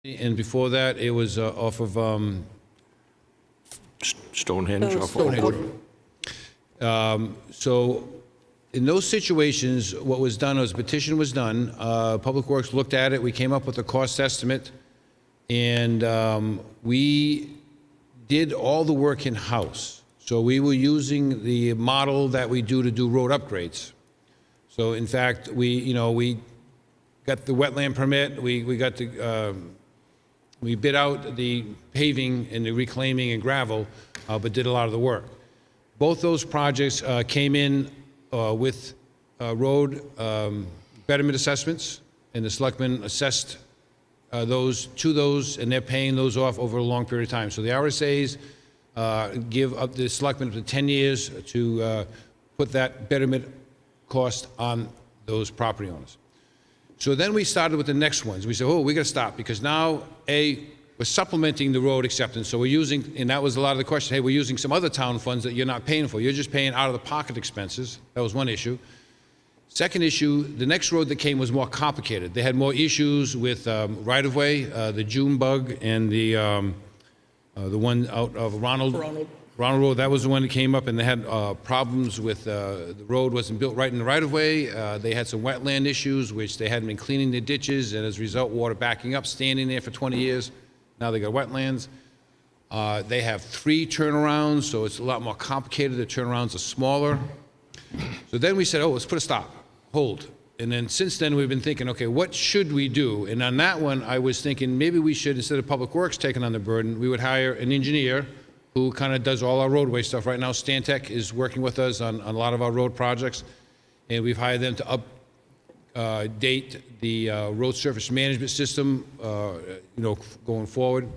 And before that, it was off of Stonehenge off Stonehenge. Wolfeboro. So in those situations, what was done was a petition was done. Public Works looked at it. We came up with a cost estimate, and we did all the work in-house. So we were using the model that we do to do road upgrades. So in fact, we got the wetland permit. We got the we bid out the paving and the reclaiming and gravel, but did a lot of the work. Both those projects came in with road betterment assessments, and the selectmen assessed those, and they're paying those off over a long period of time. So the RSAs give up the selectmen up to 10 years to put that betterment cost on those property owners. So then we started with the next ones. We said, oh, we got to stop, because now, we're supplementing the road acceptance. So we're using, and that was a lot of the question, hey, we're using some other town funds that you're not paying for. You're just paying out of the pocket expenses. That was one issue. Second issue, the next road that came was more complicated. They had more issues with right-of-way, the June bug, and the one out of Ronald Road. That was the one that came up, and they had problems with the road wasn't built right in the right-of-way. They had some wetland issues, which they hadn't been cleaning the ditches, and as a result, water backing up, standing there for 20 years. Now they got wetlands. They have 3 turnarounds, so it's a lot more complicated. The turnarounds are smaller. So then we said, oh, let's put a stop, hold. And then since then, we've been thinking, okay, what should we do? And on that one, I was thinking maybe we should, instead of Public Works taking on the burden, we would hire an engineer who kind of does all our roadway stuff. Right now, Stantec is working with us on a lot of our road projects, and we've hired them to update the road surface management system, going forward.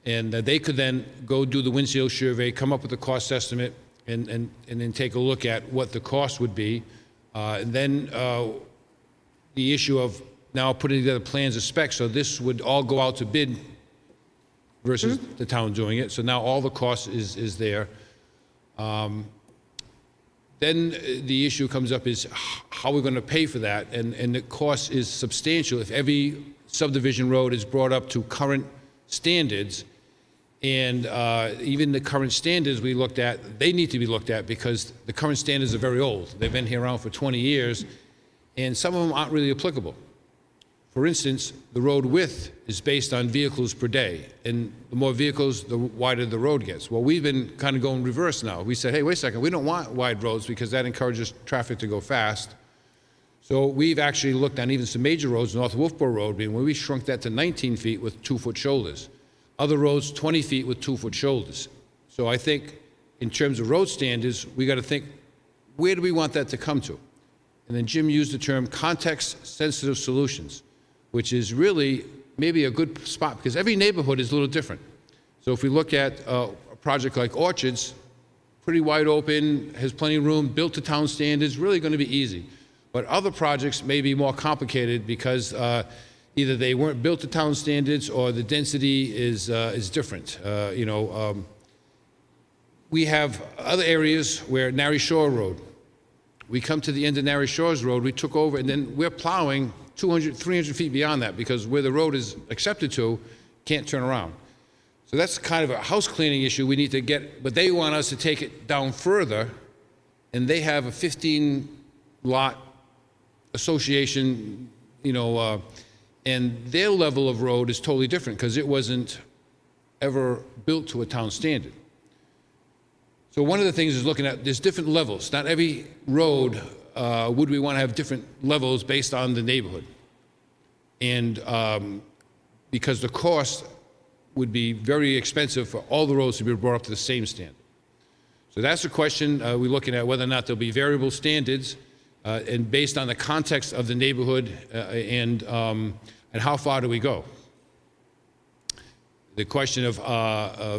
And they could then go do the windshield survey, come up with a cost estimate, and then take a look at what the cost would be. And then the issue of now putting together plans of specs, so this would all go out to bid versus the town doing it. So now all the cost is there. Then the issue comes up is how we're going to pay for that, and the cost is substantial if every subdivision road is brought up to current standards. And even the current standards we looked at, they need to be looked at, because the current standards are very old. They've been here around for 20 years, and some of them aren't really applicable. For instance, the road width is based on vehicles per day, and the more vehicles, the wider the road gets. Well, we've been kind of going reverse now. We said, hey, wait a second, we don't want wide roads because that encourages traffic to go fast. So we've actually looked on even some major roads, North Wolfeboro Road, when we shrunk that to 19 feet with 2-foot shoulders. Other roads, 20 feet with 2-foot shoulders. So I think in terms of road standards, we got to think, where do we want that to come to? And then Jim used the term context-sensitive solutions, which is really maybe a good spot, because every neighborhood is a little different. So if we look at a project like Orchards, pretty wide open, has plenty of room, built to town standards, really going to be easy. But other projects may be more complicated because either they weren't built to town standards or the density is different. We have other areas where Narry Shore Road, we come to the end of Narry Shores Road, we took over, and then we're plowing 200, 300 feet beyond that, because where the road is accepted to, can't turn around. So that's kind of a house cleaning issue we need to get, but they want us to take it down further, and they have a 15-lot association, and their level of road is totally different because it wasn't ever built to a town standard. So one of the things is looking at, there's different levels. Not every road would we want to have different levels based on the neighborhood. And because the cost would be very expensive for all the roads to be brought up to the same standard. So that's the question. We're looking at whether or not there'll be variable standards and based on the context of the neighborhood and how far do we go. The question of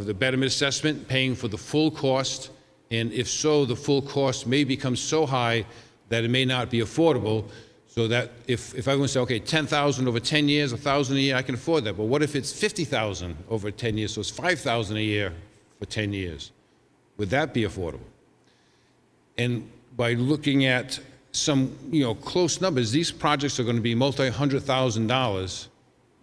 the betterment assessment, paying for the full cost, and if so, the full cost may become so high that it may not be affordable, so that if everyone says, okay, 10,000 over 10 years, 1,000 a year, I can afford that. But what if it's 50,000 over 10 years, so it's 5,000 a year for 10 years? Would that be affordable? And by looking at some, close numbers, these projects are going to be multi-$100,000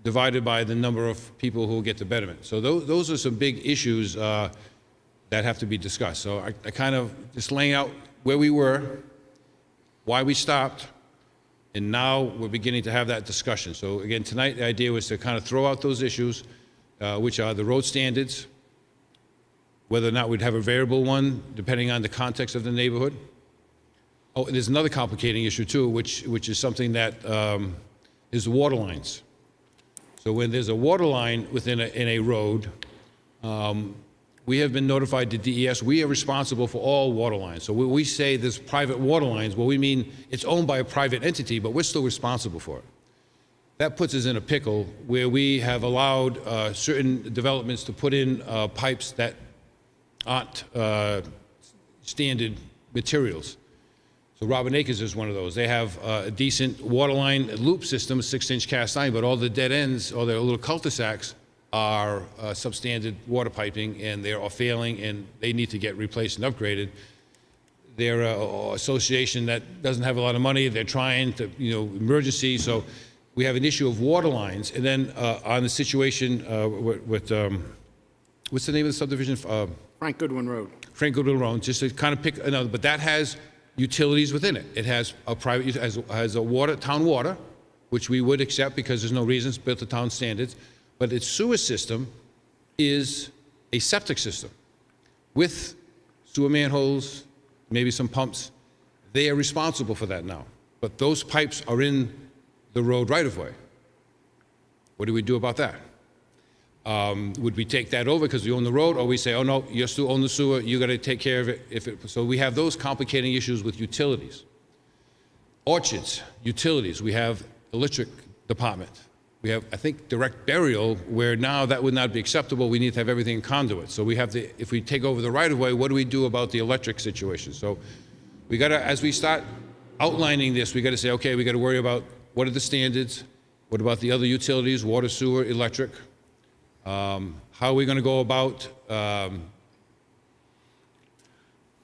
divided by the number of people who will get the betterment. So those are some big issues that have to be discussed. So I kind of just laying out where we were, why we stopped, and now we're beginning to have that discussion. So again, tonight the idea was to kind of throw out those issues, which are the road standards, whether or not we'd have a variable one, depending on the context of the neighborhood. Oh, and there's another complicating issue too, which is something that is the water lines. So when there's a water line within a road, we have been notified to DES, we are responsible for all water lines. So when we say there's private water lines, well, we mean it's owned by a private entity, but we're still responsible for it. That puts us in a pickle where we have allowed certain developments to put in pipes that aren't standard materials. So Robin Acres is one of those. They have a decent water line loop system, 6-inch cast iron, but all the dead ends or their little cul-de-sacs are substandard water piping, and they're all failing, and they need to get replaced and upgraded. They're an association that doesn't have a lot of money. They're trying to, emergency. So we have an issue of water lines. And then on the situation with what's the name of the subdivision? Frank Goodwin Road. Frank Goodwin Road, just to kind of pick another, but that has utilities within it. It has a private, has a water, town water, which we would accept because there's no reason it's built to town standards, but its sewer system is a septic system with sewer manholes, maybe some pumps. They are responsible for that now, but those pipes are in the road right-of-way. What do we do about that? Would we take that over because we own the road, or we say, oh no, you still own the sewer, you got to take care of it? So we have those complicating issues with utilities. Orchards, utilities, we have electric department. We have, I think, direct burial, where now that would not be acceptable. We need to have everything in conduit. So we have to, if we take over the right-of-way, what do we do about the electric situation? So we got to, as we start outlining this, we got to say, okay, we got to worry about what are the standards, what about the other utilities, water, sewer, electric. How are we going to go about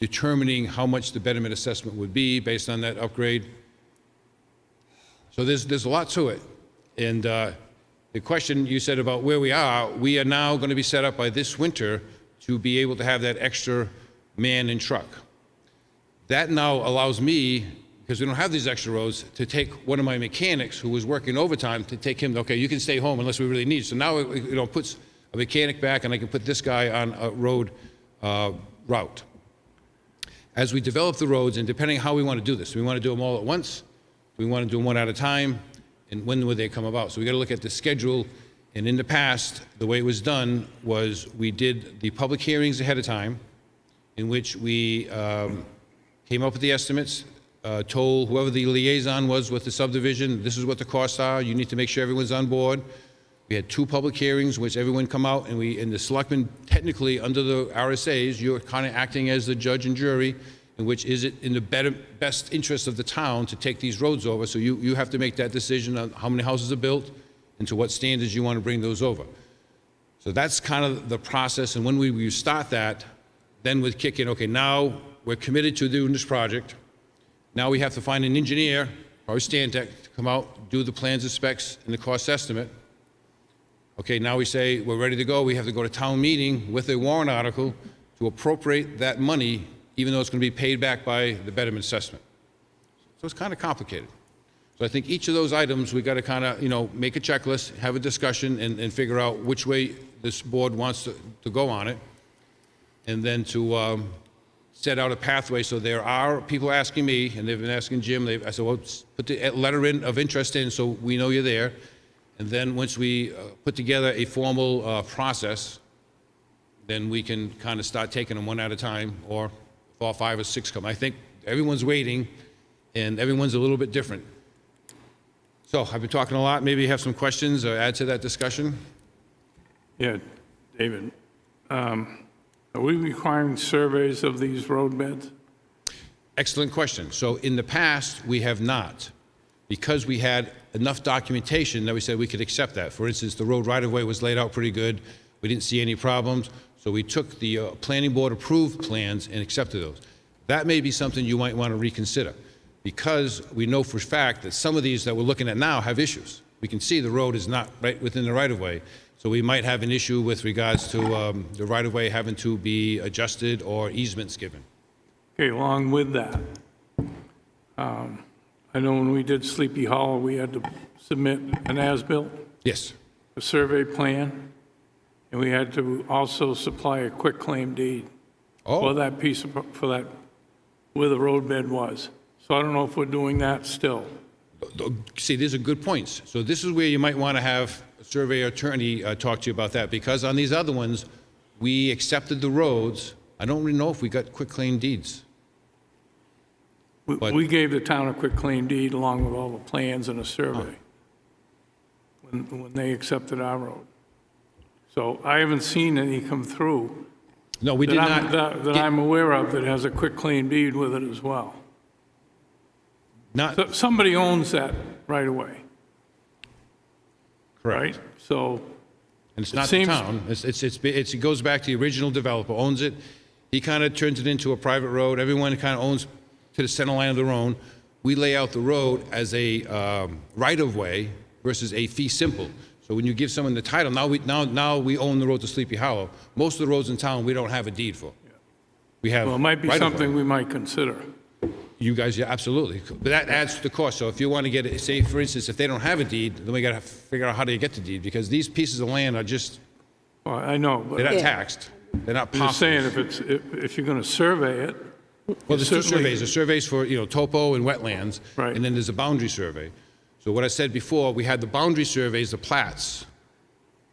determining how much the betterment assessment would be based on that upgrade? So there's a lot to it. And the question you said about where we are now going to be set up by this winter to be able to have that extra man and truck. That now allows me, because we don't have these extra roads, to take one of my mechanics who was working overtime to take him, okay, you can stay home unless we really need. So now it puts a mechanic back, and I can put this guy on a road route. As we develop the roads, and depending how we want to do this, do we want to do them all at once? Do we want to do them one at a time? And when would they come about? So we got to look at the schedule. And in the past, the way it was done was we did the public hearings ahead of time, in which we came up with the estimates, told whoever the liaison was with the subdivision, this is what the costs are, you need to make sure everyone's on board. We had 2 public hearings, which everyone come out, and the selectmen, technically under the RSAs, you're kind of acting as the judge and jury, in which is it in the best interest of the town to take these roads over. So you have to make that decision on how many houses are built and to what standards you want to bring those over. So that's kind of the process, and when we start that, then we'd kick in, okay, now we're committed to doing this project. Now we have to find an engineer, or Stantec, to come out, do the plans and specs and the cost estimate. Okay, now we say we're ready to go. We have to go to town meeting with a warrant article to appropriate that money, even though it's going to be paid back by the betterment assessment. So it's kind of complicated. So I think each of those items, we got to kind of, make a checklist, have a discussion, and figure out which way this board wants to go on it, and then to set out a pathway. So there are people asking me, and they've been asking Jim, I said, well, put the letter of interest in so we know you're there. And then once we put together a formal process, then we can kind of start taking them one at a time, or 4, 5, or 6 come. I think everyone's waiting, and everyone's a little bit different. So I've been talking a lot. Maybe you have some questions or add to that discussion? Yeah, David. Are we requiring surveys of these road beds? Excellent question. So in the past, we have not, because we had enough documentation that we said we could accept that. For instance, the road right-of-way was laid out pretty good. We didn't see any problems. So we took the planning board approved plans and accepted those. That may be something you might want to reconsider. because we know for a fact that some of these that we're looking at now have issues. We can see the road is not right within the right-of-way, so we might have an issue with regards to the right-of-way having to be adjusted or easements given. Okay, along with that, I know when we did Sleepy Hollow, we had to submit an as-built, Yes. a survey plan, and we had to also supply a quitclaim deed for Oh, that piece of, for that, where the roadbed was. So I don't know if we're doing that still. see, these are good points. So this is where you might want to have a surveyor attorney talk to you about that, because on these other ones, we accepted the roads. I don't really know if we got quitclaim deeds. But- We gave the town a quitclaim deed along with all the plans and a survey when they accepted our road. So I haven't seen any come through No, we did not. that I'm aware of that has a quitclaim deed with it as well. Not So somebody owns that right away, correct. right? So And it's It not the seems- town. It goes back to the original developer owns it. He kind of turns it into a private road. Everyone kind of owns to the center line of their own. We lay out the road as a right-of-way versus a fee simple. So when you give someone the title, now we own the road to Sleepy Hollow. Most of the roads in town, we don't have a deed for. We have well, it might be right-of-way. something we might consider. You guys, yeah, absolutely. But that adds to the cost. So if you want to get it, say, for instance, if they don't have a deed, then we got to figure out how to get the deed, because these pieces of land are just, Well, I know, but they're I'm not taxed. They're not just saying, parcels. if you're going to survey it, Well, there's two certainly- surveys. There's surveys for, topo and wetlands. Right. And then there's a boundary survey. So what I said before, we had the boundary surveys, the plats,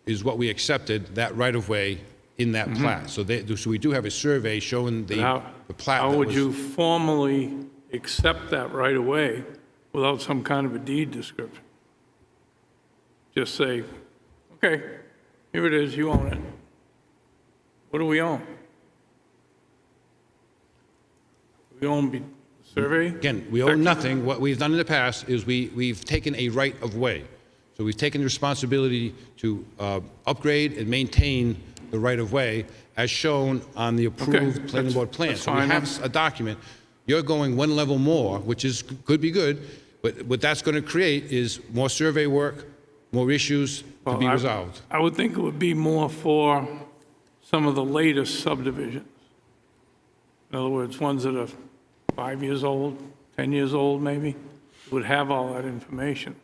is what we accepted, that right-of-way in that plat. So we do have a survey showing the plat. how that would was- you formally accept that right away without some kind of a deed description? Just say, okay, here it is, you own it. What do we own? We own the survey? Again, we own nothing. What we've done in the past is we've taken a right-of-way. So we've taken the responsibility to upgrade and maintain the right-of-way as shown on the approved planning board plan. that's So we fine. have a document. You're going one level more, which could be good, but what that's going to create is more survey work, more issues to be Well, resolved. I would think it would be more for some of the latest subdivisions. In other words, ones that are 5 years old, 10 years old maybe, would have all that information.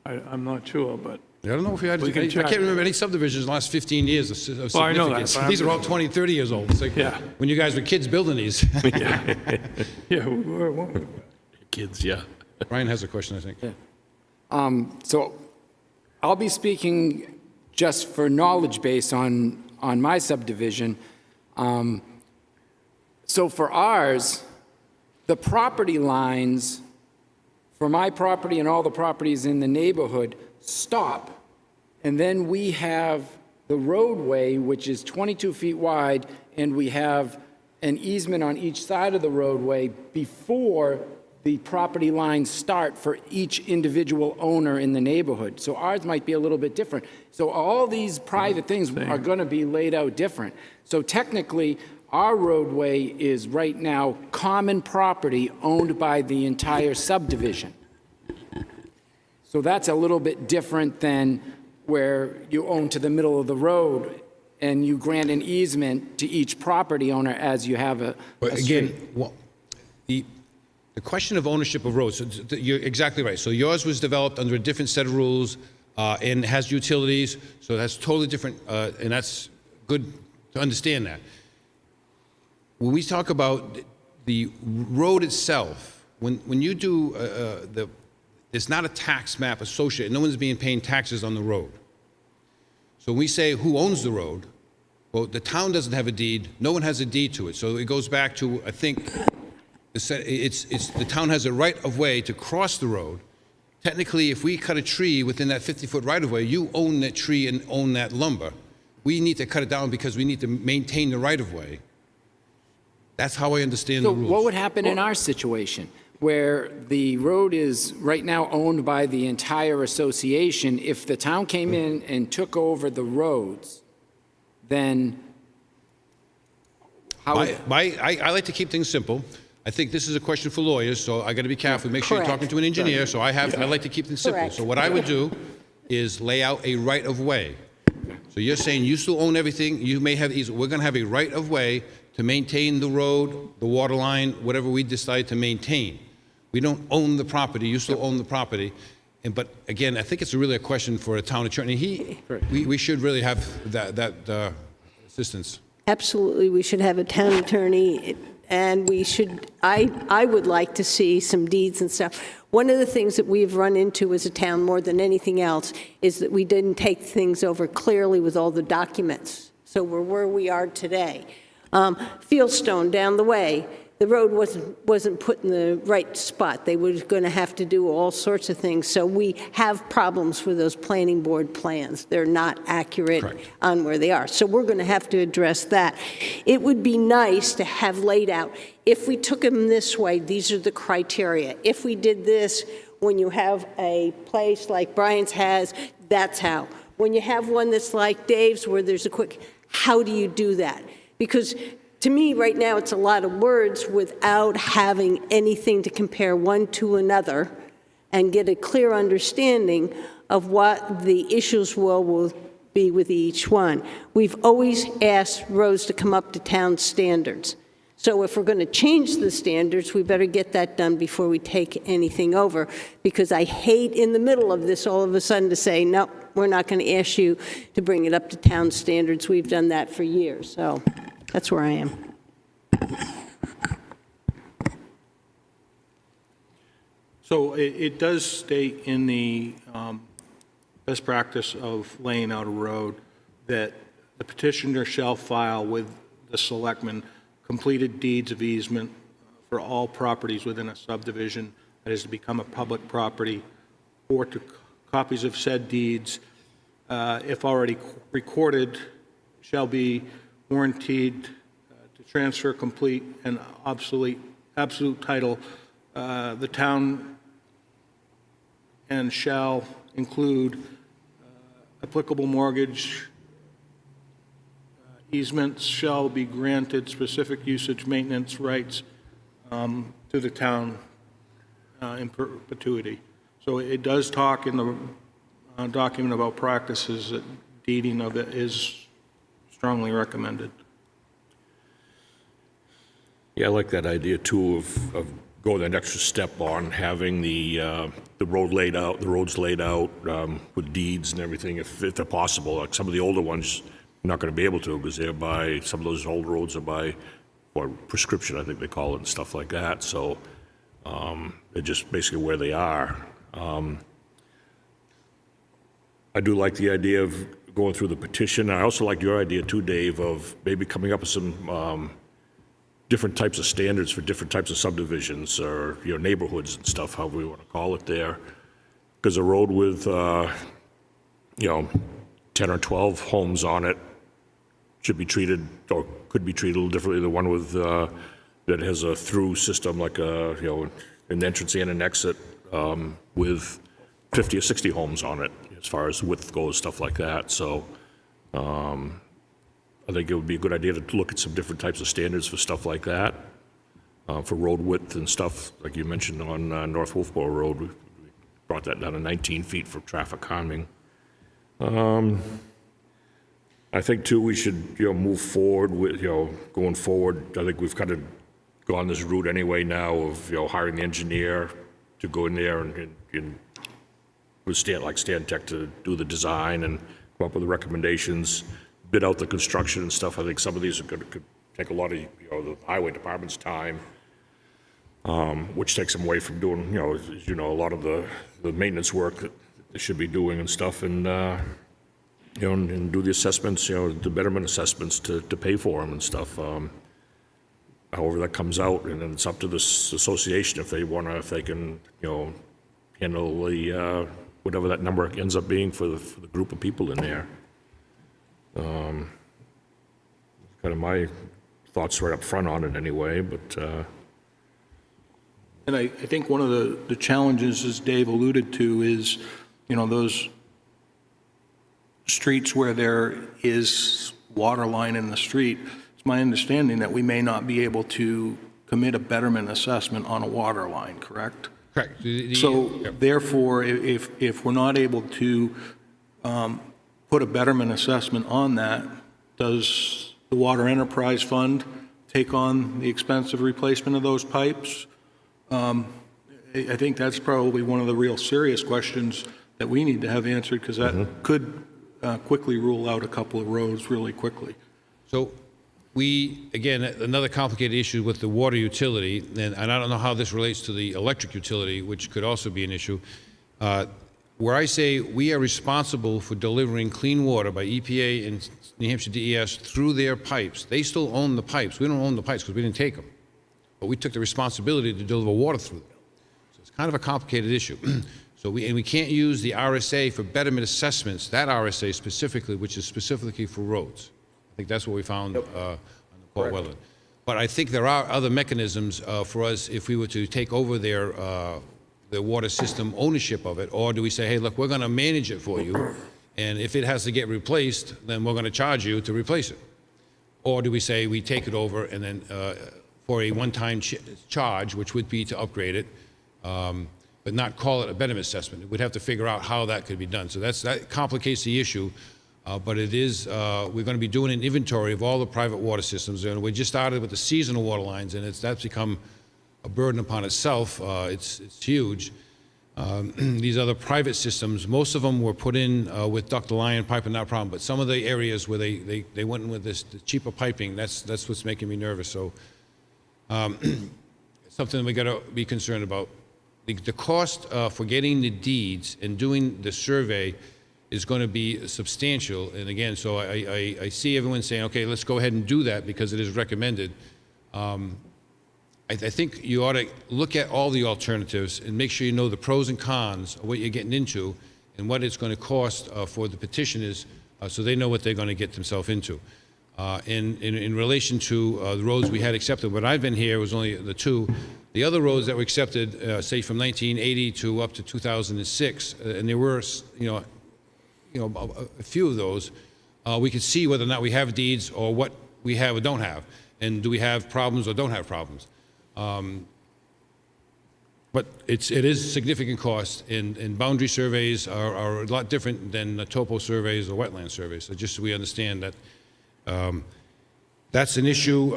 I'm not sure, but, I don't know if we had, We can I check. can't remember any subdivisions in the last 15 years of Well, I know that, significance. but I'm These are all just- 20, 30 years old. It's like Yeah. when you guys were kids building these. yeah, we were, weren't we? Kids, yeah. Ryan has a question, I think. So I'll be speaking just for knowledge base on my subdivision. So for ours, the property lines for my property and all the properties in the neighborhood stop. And then we have the roadway, which is 22 feet wide, and we have an easement on each side of the roadway before the property lines start for each individual owner in the neighborhood. So ours might be a little bit different. So all these private things are going to be laid out different. So technically, our roadway is right now common property owned by the entire subdivision. So that's a little bit different than where you own to the middle of the road and you grant an easement to each property owner as you have a But street. again, the question of ownership of roads, so you're exactly right. So yours was developed under a different set of rules and has utilities, so that's totally different, and that's good to understand that. When we talk about the road itself, when you do there's not a tax map associated. No one's paying taxes on the road. So when we say who owns the road, well, the town doesn't have a deed. No one has a deed to it. So it goes back to, I think, the town has a right-of-way to cross the road. Technically, if we cut a tree within that 50-foot right-of-way, you own that tree and own that lumber. We need to cut it down because we need to maintain the right-of-way. That's how I understand the So rules. what would happen in our situation, where the road is right now owned by the entire association? If the town came in and took over the roads, then how would... I like to keep things simple. I think this is a question for lawyers, so I got to be careful. Make sure you're talking to an engineer, so I like to keep things simple. Correct. So what I would do is lay out a right-of-way. So you're saying you still own everything, you may have easement. We're going to have a right-of-way to maintain the road, the water line, whatever we decide to maintain. We don't own the property, you still own the property. But again, I think it's really a question for a town attorney. We should really have that assistance. Absolutely, we should have a town attorney, and we should, I would like to see some deeds and stuff. One of the things that we've run into as a town more than anything else is that we didn't take things over clearly with all the documents. So we're where we are today. Fieldstone down the way, the road wasn't put in the right spot. They were going to have to do all sorts of things. So we have problems with those planning board plans. They're not accurate on where they are. So we're going to have to address that. It would be nice to have laid out, if we took them this way, these are the criteria. If we did this, when you have a place like Brian's has, that's how. When you have one that's like Dave's where there's a quick, how do you do that? Because to me, right now, it's a lot of words without having anything to compare one to another and get a clear understanding of what the issues will be with each one. We've always asked roads to come up to town standards. So if we're going to change the standards, we better get that done before we take anything over, because I hate in the middle of this all of a sudden to say, no, we're not going to ask you to bring it up to town standards. We've done that for years. So that's where I am. So it does state in the best practice of laying out a road that the petitioner shall file with the selectmen completed deeds of easement for all properties within a subdivision that is to become a public property, or to copies of said deeds, if already recorded, shall be warranted to transfer complete and absolute title, the town, and shall include applicable mortgage easements shall be granted specific usage maintenance rights to the town in perpetuity. So it does talk in the document about practices that deeding of it is strongly recommended. Yeah, I like that idea too of going an extra step on having the road laid out, the roads laid out with deeds and everything, if they're possible. Like some of the older ones, you're not going to be able to because they're by, some of those old roads are by, or prescription, I think they call it, and stuff like that. So they're just basically where they are. I do like the idea of going through the petition. I also like your idea too, Dave, of maybe coming up with some different types of standards for different types of subdivisions or, you know, neighborhoods and stuff, however we want to call it there. Because a road with, you know, 10 or 12 homes on it should be treated, or could be treated a little differently. The one with, that has a through system, like a, you know, an entrance and an exit with 50 or 60 homes on it, as far as width goes, stuff like that. So I think it would be a good idea to look at some different types of standards for stuff like that, for road width and stuff, like you mentioned on North Wolfeboro Road. We brought that down to 19 feet for traffic calming. I think too we should, you know, move forward with, you know, going forward. I think we've kind of gone this route anyway now of, you know, hiring the engineer to go in there and with Stan Tech to do the design and come up with the recommendations, bid out the construction and stuff. I think some of these are could take a lot of, you know, the highway department's time, which takes them away from doing, you know, as you know, a lot of the maintenance work that they should be doing and stuff, and you know, and do the assessments, you know, the betterment assessments to pay for them and stuff. However that comes out, and then it's up to this association if they want to, if they can, you know, handle the whatever that number ends up being for the group of people in there. Kind of my thoughts right up front on it anyway, but. And I think one of the challenges, as Dave alluded to, is, you know, those streets where there is water line in the street. It's my understanding that we may not be able to commit a betterment assessment on a water line, correct? Correct. So Yep. therefore, if we're not able to put a betterment assessment on that, does the Water Enterprise Fund take on the expense of replacement of those pipes? I think that's probably one of the real serious questions that we need to have answered, because that could quickly rule out a couple of roads really quickly. So we, again, another complicated issue with the water utility, and I don't know how this relates to the electric utility, which could also be an issue, where I say we are responsible for delivering clean water by EPA and New Hampshire DES through their pipes. They still own the pipes. We don't own the pipes because we didn't take them. But we took the responsibility to deliver water through them. So it's kind of a complicated issue. So we can't use the RSA for betterment assessments, that RSA specifically, which is specifically for roads. I think that's what we found on the Port Wetland. But I think there are other mechanisms for us if we were to take over their water system ownership of it, or do we say, hey, look, we're going to manage it for you, and if it has to get replaced, then we're going to charge you to replace it? Or do we say we take it over and then for a one-time charge, which would be to upgrade it, but not call it a betterment assessment? We'd have to figure out how that could be done. So that complicates the issue. But it is, we're going to be doing an inventory of all the private water systems, and we just started with the seasonal water lines, and that's become a burden upon itself. It's huge. These other private systems, most of them were put in with ductile iron pipe and not a problem, but some of the areas where they went in with the cheaper piping, that's what's making me nervous. So something we got to be concerned about. The cost for getting the deeds and doing the survey is going to be substantial. And again, so I see everyone saying, okay, let's go ahead and do that because it is recommended. I think you ought to look at all the alternatives and make sure you know the pros and cons of what you're getting into and what it's going to cost for the petitioners so they know what they're going to get themselves into. In relation to the roads we had accepted, when I've been here, it was only the two. The other roads that were accepted, say from 1980 to up to 2006, and there were, a few of those, we could see whether or not we have deeds or what we have or don't have, and do we have problems or don't have problems. But it is significant cost, and boundary surveys are a lot different than the topo surveys or wetland surveys. So just so we understand that that's an issue.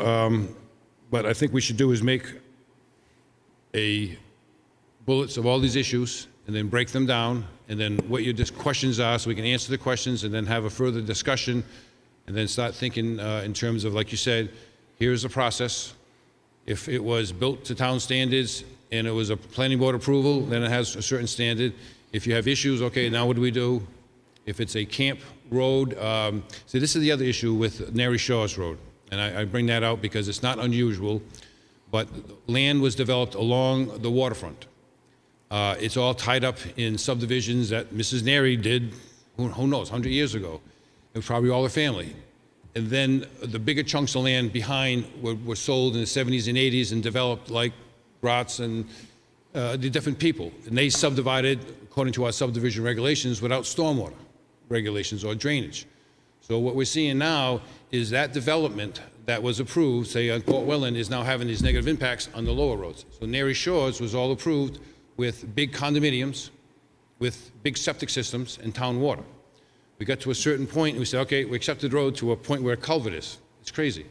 But I think we should do is make bullets of all these issues and then break them down, and then what your questions are so we can answer the questions and then have a further discussion, and then start thinking in terms of, like you said, here's the process. If it was built to town standards and it was a planning board approval, then it has a certain standard. If you have issues, okay, now what do we do? If it's a camp road, so this is the other issue with Nary Shores Road, and I bring that out because it's not unusual, but land was developed along the waterfront. It's all tied up in subdivisions that Mrs. Nary did, who knows, 100 years ago. It was probably all her family. And then the bigger chunks of land behind were sold in the 70s and 80s and developed like Gratz and the different people. And they subdivided according to our subdivision regulations without stormwater regulations or drainage. So what we're seeing now is that development that was approved, say on Port Wetland, is now having these negative impacts on the lower roads. So Nary Shores was all approved with big condominiums, with big septic systems and town water. We got to a certain point and we said, okay, we accepted the road to a point where a culvert is. It's crazy.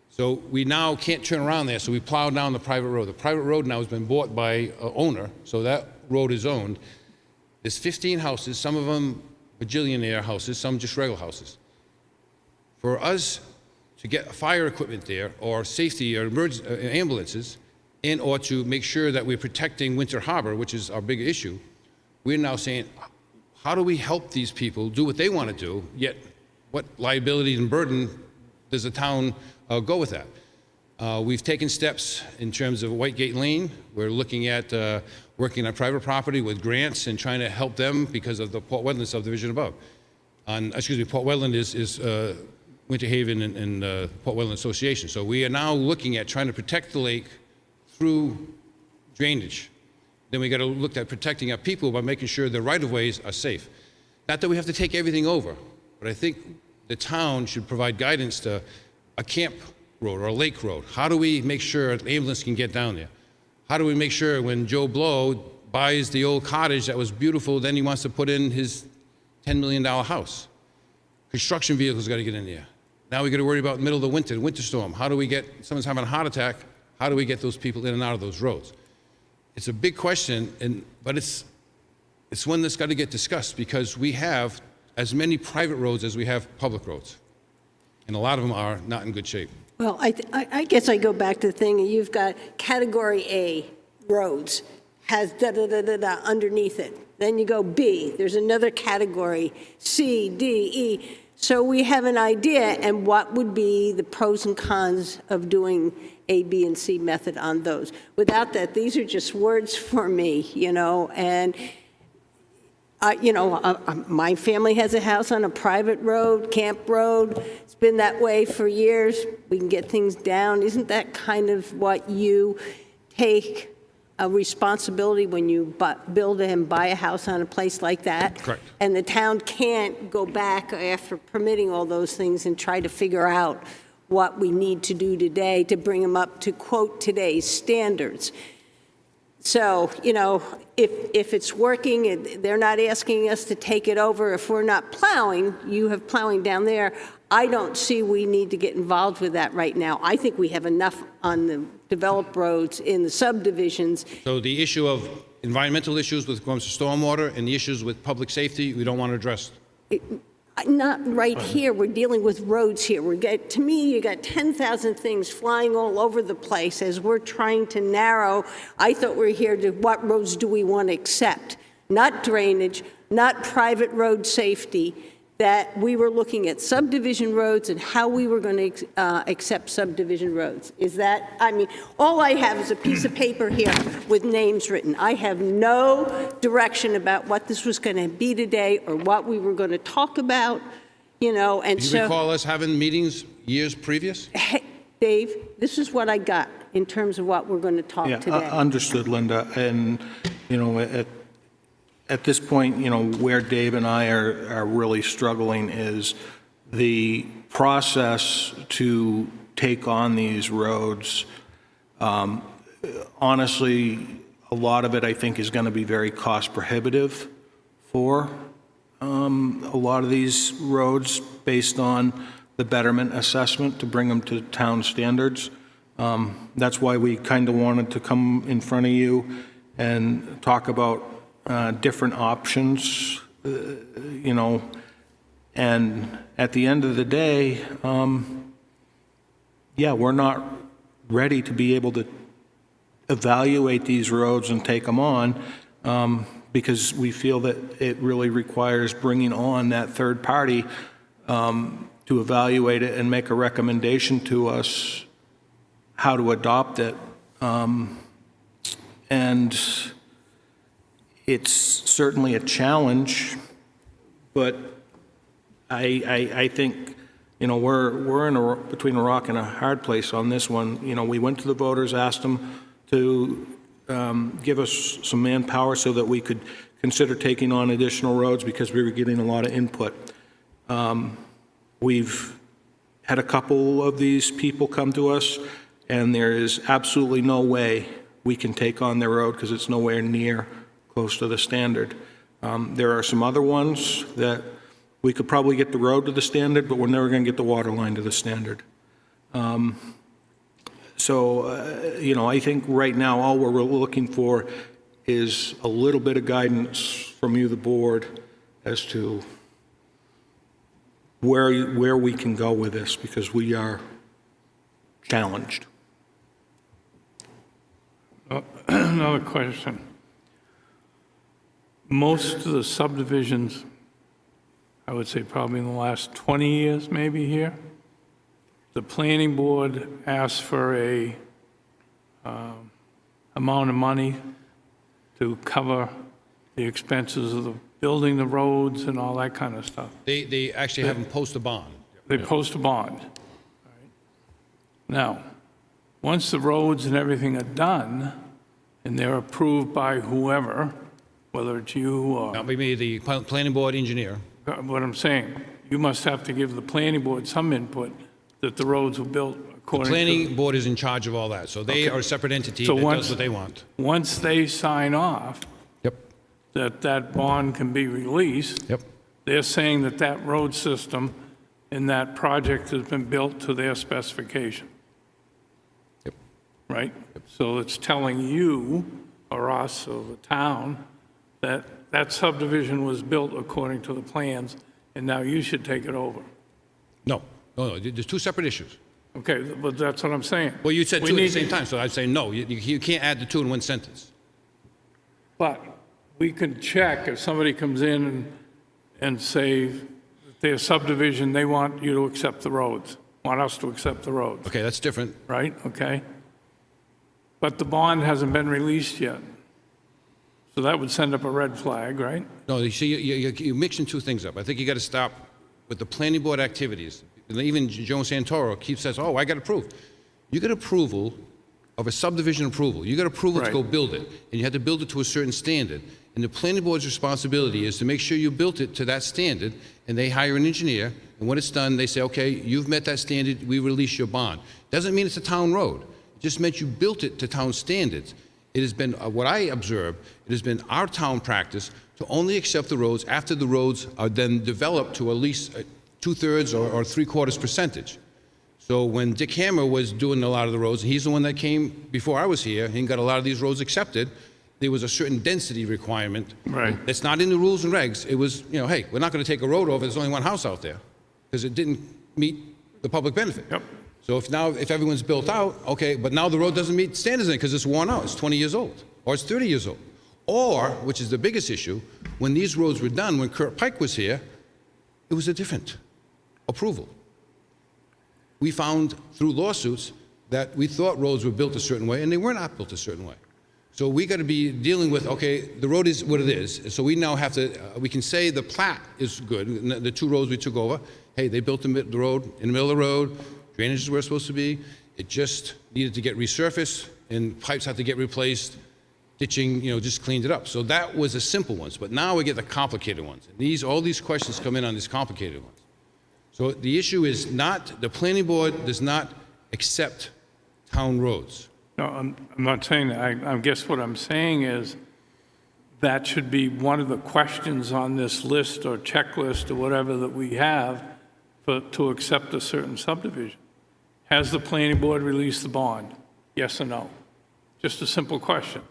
So we now can't turn around there, so we plow down the private road. The private road now has been bought by an owner, so that road is owned. There's 15 houses, some of them bajillionaire houses, some just regular houses. For us to get fire equipment there, or safety or emergency ambulances, and or to make sure that we're protecting Winter Harbor, which is our big issue, we're now saying, how do we help these people do what they want to do, yet what liability and burden does the town go with that? We've taken steps in terms of Whitegate Lane. We're looking at working on private property with grants and trying to help them because of the Port Wetland subdivision above. Port Wetland is Winter Haven and Port Wetland Association. So we are now looking at trying to protect the lake through drainage. Then we got to look at protecting our people by making sure the right-of-ways are safe. Not that we have to take everything over, but I think the town should provide guidance to a camp road or a lake road? How do we make sure an ambulance can get down there? How do we make sure when Joe Blow buys the old cottage that was beautiful, then he wants to put in his $10 million house? Construction vehicles got to get in there. Now we got to worry about middle of the winter storm. How do we get, someone's having a heart attack, how do we get those people in and out of those roads? It's a big question, but it's one that's got to get discussed because we have as many private roads as we have public roads. And a lot of them are not in good shape. Well, I guess I go back to the thing, you've got category A roads, has da-da-da-da-da underneath it. Then you go B, there's another category, C, D, E. So we have an idea and what would be the pros and cons of doing A, B, and C method on those. Without that, these are just words for me, you know, and my family has a house on a private road, Camp Road. It's been that way for years. We can get things down. Isn't that kind of what you take a responsibility when you build and buy a house on a place like that? Correct. And the town can't go back after permitting all those things and try to figure out what we need to do today to bring them up to, quote, today's standards. So, you know, if it's working, they're not asking us to take it over. If we're not plowing, you have plowing down there. I don't see we need to get involved with that right now. I think we have enough on the developed roads in the subdivisions. So the issue of environmental issues with comes to stormwater and the issues with public safety, we don't want to address. Not right here. We're dealing with roads here. To me, you got 10,000 things flying all over the place as we're trying to narrow. I thought we were here to what roads do we want to accept, not drainage, not private road safety, that we were looking at subdivision roads and how we were going to accept subdivision roads. Is that, I mean, all I have is a piece of paper here with names written. I have no direction about what this was going to be today or what we were going to talk about, you know, and Do you so. recall us having meetings years previous? Hey, Dave, this is what I got in terms of what we're going to talk Yeah, today. understood, Linda. And, you know, at this point, you know, where Dave and I are really struggling is the process to take on these roads. Honestly, a lot of it, I think, is going to be very cost prohibitive for a lot of these roads based on the betterment assessment to bring them to town standards. That's why we kind of wanted to come in front of you and talk about different options, you know, and at the end of the day, yeah, we're not ready to be able to evaluate these roads and take them on because we feel that it really requires bringing on that third party to evaluate it and make a recommendation to us how to adopt it. And it's certainly a challenge, but I think, you know, we're between a rock and a hard place on this one. You know, we went to the voters, asked them to give us some manpower so that we could consider taking on additional roads because we were getting a lot of input. We've had a couple of these people come to us, and there is absolutely no way we can take on their road because it's nowhere near close to the standard. There are some other ones that we could probably get the road to the standard, but we're never going to get the water line to the standard. You know, I think right now all we're looking for is a little bit of guidance from you, the board, as to where we can go with this, because we are challenged. Another question. Most of the subdivisions, I would say probably in the last 20 years, maybe here, the planning board asks for a amount of money to cover the expenses of building the roads and all that kind of stuff. They actually have them post a bond. They post a bond. Now, once the roads and everything are done, and they're approved by whoever, whether it's you or... Now, maybe the planning board engineer. What I'm saying, you must have to give the planning board some input that the roads were built according to... Planning board is in charge of all that, so they are a separate entity So that once- does what they want. Once they sign off Yep, that bond can be released, yep. they're saying that that road system and that project has been built to their specification, Yep. right? So it's telling you, or us, or the town, that that subdivision was built according to the plans, and now you should take it over. No, there's two separate issues. Okay, but that's what I'm saying. Well, you said We two at the need- same time, so I'd say no, you can't add the two in one sentence. But we can check if somebody comes in and say their subdivision, they want you to accept the roads, want us to accept the roads, Okay, that's different. right? Okay? But the bond hasn't been released yet. So that would send up a red flag, right? No, you see, you're mixing two things up. I think you got to stop with the planning board activities. And even Joe Santoro keeps says, oh, I got approved. You get approval of a subdivision approval. You got approval to go Right. build it, and you had to build it to a certain standard. And the planning board's responsibility is to make sure you built it to that standard, and they hire an engineer, and when it's done, they say, okay, you've met that standard, we release your bond. Doesn't mean it's a town road. It just meant you built it to town standards. It has been, what I observed, it has been our town practice to only accept the roads after the roads are then developed to at least 2/3 or 3/4 percentage. So when Dick Hammer was doing a lot of the roads, he's the one that came before I was here, and got a lot of these roads accepted, there was a certain density requirement. Right. That's not in the rules and regs. It was, hey, we're not going to take a road over, there's only one house out there, because it didn't meet the public benefit. Yep. So if everyone's built out, okay, but now the road doesn't meet standards because it's worn out, it's 20 years old, or it's 30 years old. Or, which is the biggest issue, when these roads were done, when Kurt Pike was here, it was a different approval. We found through lawsuits that we thought roads were built a certain way, and they were not built a certain way. So we got to be dealing with, okay, the road is what it is, so we now have to, we can say the plat is good, the two roads we took over, hey, they built the road in the middle of the road, drainage is where it's supposed to be, it just needed to get resurfaced, and pipes had to get replaced, ditching, just cleaned it up. So that was the simple ones, but now we get the complicated ones. And all these questions come in on these complicated ones. So the issue is not, the planning board does not accept town roads. No, I'm not saying that. I guess what I'm saying is that should be one of the questions on this list or checklist or whatever that we have to accept a certain subdivision. Has the planning board released the bond? Yes or no? Just a simple question.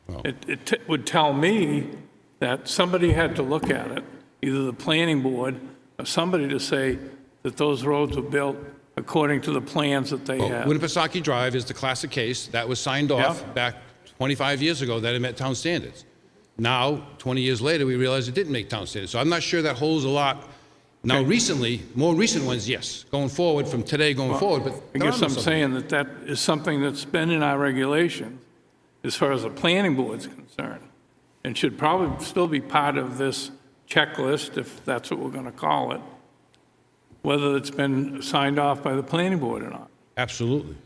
Well- It would tell me that somebody had to look at it, either the planning board or somebody, to say that those roads were built according to the plans that they have. Winnipesaukee Drive is the classic case. That was signed off Yeah. back 25 years ago that it met town standards. Now, 20 years later, we realize it didn't make town standards. So I'm not sure that holds a lot. Now, recently, more recent ones, yes. Going forward, from today going forward, but I there are guess no I'm saying that that is something that's been in our regulations as far as the planning board's concerned, and should probably still be part of this checklist, if that's what we're going to call it, whether it's been signed off by the planning board or not. Absolutely.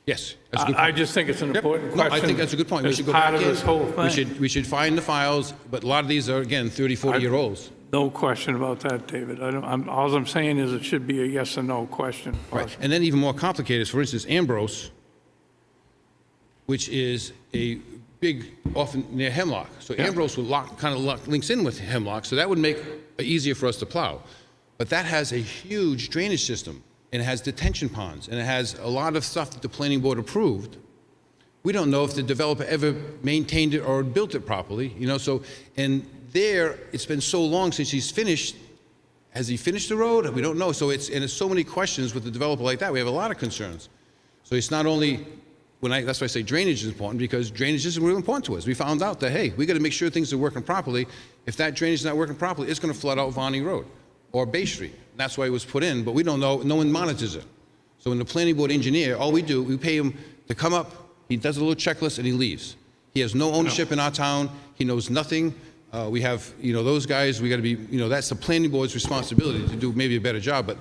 Yes, that's a good I point. just think it's an Yep. important No, question. I think that's a good point. We as should go part back of in. this whole thing. We should find the files, but a lot of these are, again, 30, 40-year-olds. No question about that, David. All I'm saying is it should be a yes or no question. Right. And then even more complicated is, for instance, Ambrose, which is a big, often near Hemlock. So Ambrose would links in with Hemlock, so that would make it easier for us to plow. But that has a huge drainage system, and it has detention ponds, and it has a lot of stuff that the planning board approved. We don't know if the developer ever maintained it or built it properly, so, and there, it's been so long since he's finished. Has he finished the road? We don't know. So it's so many questions with the developer like that. We have a lot of concerns. So it's not only, that's why I say drainage is important, because drainage is really important to us. We found out that, hey, we got to make sure things are working properly. If that drainage is not working properly, it's going to flood out Vonnie Road or Bay Street. And that's why it was put in, but we don't know, no one monitors it. So when the planning board engineer, all we do, we pay him to come up, he does a little checklist, and he leaves. He has no ownership in our town. He knows nothing. We have, those guys, we got to be, that's the planning board's responsibility to do maybe a better job, but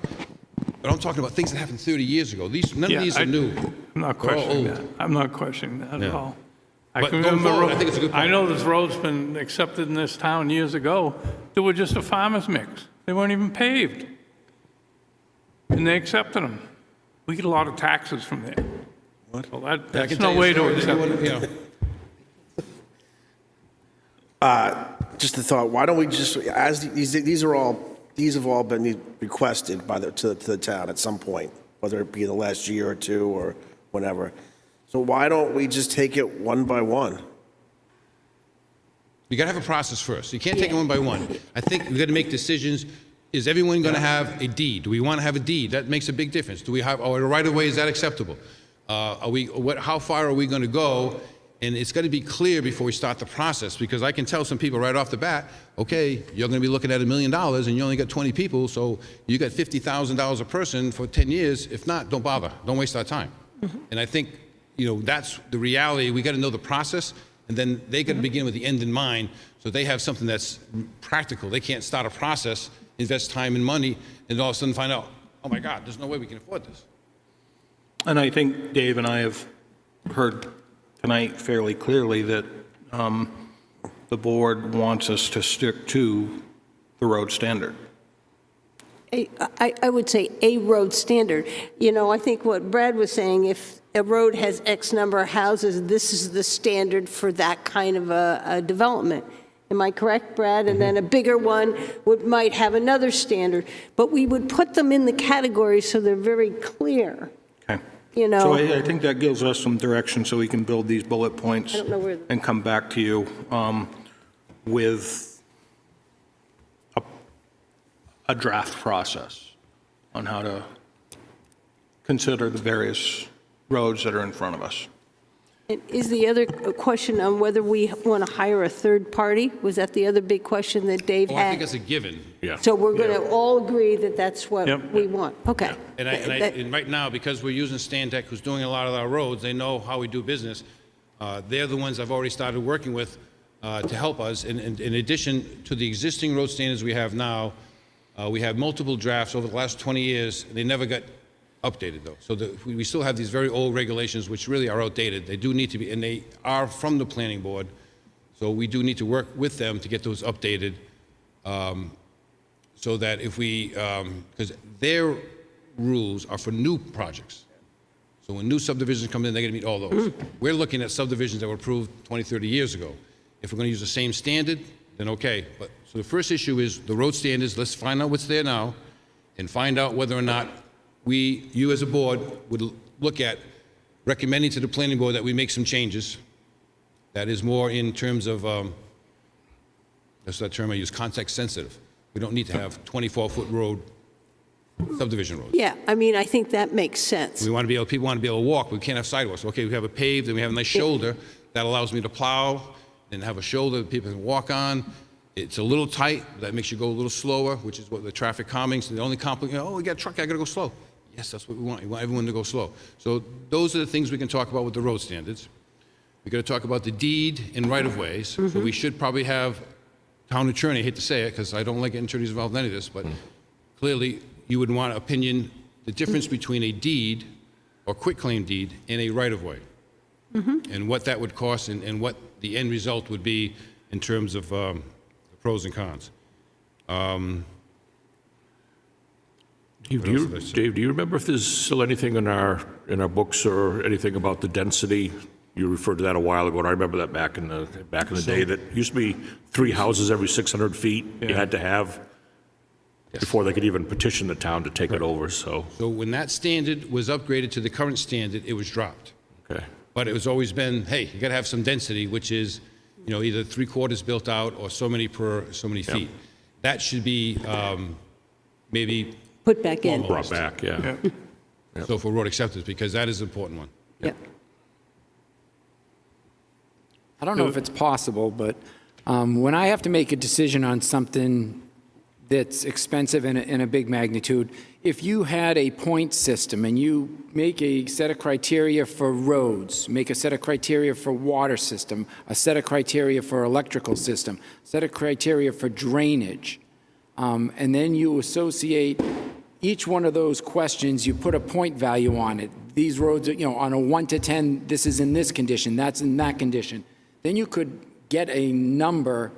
I'm talking about things that happened 30 years ago. None of these are new. I'm not They're all questioning old. that. I'm not questioning that at all. I But can going remember, forward, I think it's a good I point. know this road's been accepted in this town years ago. They were just a farmer's mix. They weren't even paved. And they accepted them. We get a lot of taxes from there. What? Well, I that's can tell no you a way to story that accept you it. wouldn't, you know. Just a thought, why don't we just, as these have all been requested by to the town at some point, whether it be in the last year or two or whenever. So why don't we just take it one by one? You got to have a process first. You can't take it one by one. I think we got to make decisions. Is everyone going to have a deed? Do we want to have a deed? That makes a big difference. Do we have, or a right-of-way, is that acceptable? How far are we going to go? And it's got to be clear before we start the process, because I can tell some people right off the bat, okay, you're going to be looking at $1 million and you only got 20 people, so you got $50,000 a person for 10 years. If not, don't bother. Don't waste our time. And I think, that's the reality. We got to know the process, and then they got to begin with the end in mind, so they have something that's practical. They can't start a process, invest time and money, and all of a sudden find out, oh my God, there's no way we can afford this. And I think Dave and I have heard tonight fairly clearly that the board wants us to stick to the road standard. I would say a road standard. I think what Brad was saying, if a road has X number of houses, this is the standard for that kind of a development. Am I correct, Brad? And then a bigger one might have another standard. But we would put them in the categories so they're very clear. Okay. So I think that gives us some direction so we can build these bullet points I don't know where and come back to you with a draft process on how to consider the various roads that are in front of us. And is the other question on whether we want to hire a third party? Was that the other big question that Dave Oh, I think had? that's a given. Yeah. So we're going to all agree that that's what Yep. we want? Okay. And right now, because we're using Stantec, who's doing a lot of our roads, they know how we do business. They're the ones I've already started working with to help us. And in addition to the existing road standards we have now, we have multiple drafts over the last 20 years. They never got updated, though. So we still have these very old regulations, which really are outdated. They do need to be, and they are from the planning board. So we do need to work with them to get those updated, so that if we, because their rules are for new projects. So when new subdivisions come in, they're going to meet all those. We're looking at subdivisions that were approved 20, 30 years ago. If we're going to use the same standard, then okay. But so the first issue is the road standards. Let's find out what's there now, and find out whether or not you as a board would look at recommending to the planning board that we make some changes. That is more in terms of, that's that term I use, context sensitive. We don't need to have 24-foot road, subdivision roads. Yeah, I think that makes sense. We want to be able, people want to be able to walk, we can't have sidewalks. Okay, we have a paved, and we have a nice shoulder that allows me to plow and have a shoulder that people can walk on. It's a little tight, that makes you go a little slower, which is what the traffic calming. So the only we got a truck, I got to go slow. Yes, that's what we want. We want everyone to go slow. So those are the things we can talk about with the road standards. We're going to talk about the deed and right-of-ways. So we should probably have town attorney, I hate to say it, because I don't like getting attorneys involved in any of this, but clearly you would want opinion, the difference between a deed or quitclaim deed and a right-of-way. And what that would cost and what the end result would be in terms of the pros and cons. Dave, do you remember if there's still anything in our books or anything about the density? You referred to that a while ago, and I remember that back in the day, that used to be 3 houses every 600 feet you had to have before they could even petition the town to take it over, so. So when that standard was upgraded to the current standard, it was dropped. Okay. But it was always been, hey, you got to have some density, which is, either 3/4 built out or so many per so many feet. That should be maybe Put back in. Brought back, yeah. so for road acceptance, because that is an important one. Yeah. I don't know if it's possible, but when I have to make a decision on something that's expensive in a big magnitude, if you had a point system and you make a set of criteria for roads, make a set of criteria for water system, a set of criteria for electrical system, set of criteria for drainage, and then you associate each one of those questions, you put a point value on it. These roads, on a 1 to 10, this is in this condition, that's in that condition. Then you could get a number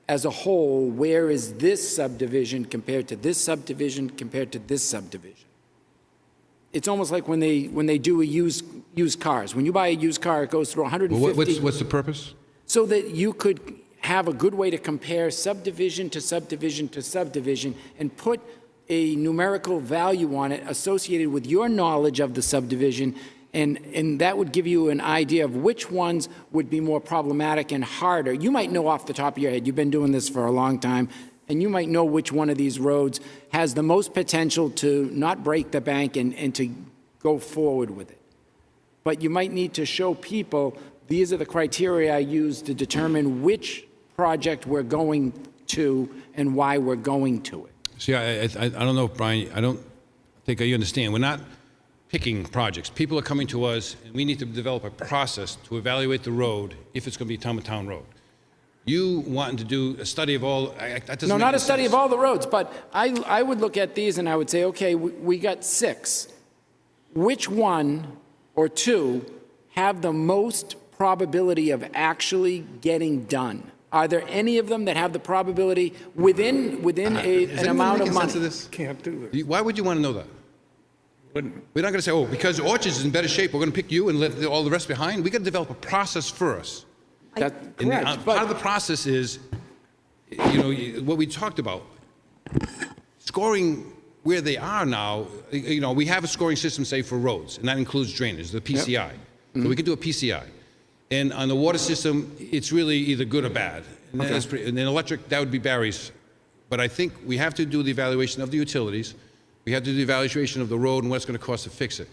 as a whole, where is this subdivision compared to this subdivision compared to this subdivision? it's almost like when they do a used cars. When you buy a used car, it goes through 150. What's the purpose? So that you could have a good way to compare subdivision to subdivision to subdivision and put a numerical value on it associated with your knowledge of the subdivision, and that would give you an idea of which ones would be more problematic and harder. You might know off the top of your head, you've been doing this for a long time, and you might know which one of these roads has the most potential to not break the bank and to go forward with it. But you might need to show people, these are the criteria I use to determine which project we're going to and why we're going to it. See, I don't know, Brian, I don't think you understand. We're not picking projects. People are coming to us, and we need to develop a process to evaluate the road if it's going to be town-to-town road. You wanting to do a study of all, that doesn't No, make not any a study sense. of all the roads, but I would look at these and I would say, okay, we got 6. Which one or two have the most probability of actually getting done? Are there any of them that have the probability within an amount of money? Can't do this. Why would you want to know that? Wouldn't. We're not going to say, oh, because Orchard's is in better shape, we're going to pick you and let all the rest behind. We got to develop a process first. That's And correct, part of but the process is, you know, what we talked about, scoring where they are now. You know, we have a scoring system, say, for roads, and that includes drainage, the PCI. So we can do a PCI. And on the water system, it's really either good or bad. And then electric, that would be Barry's. But I think we have to do the evaluation of the utilities. We have to do the evaluation of the road and what it's going to cost to fix it.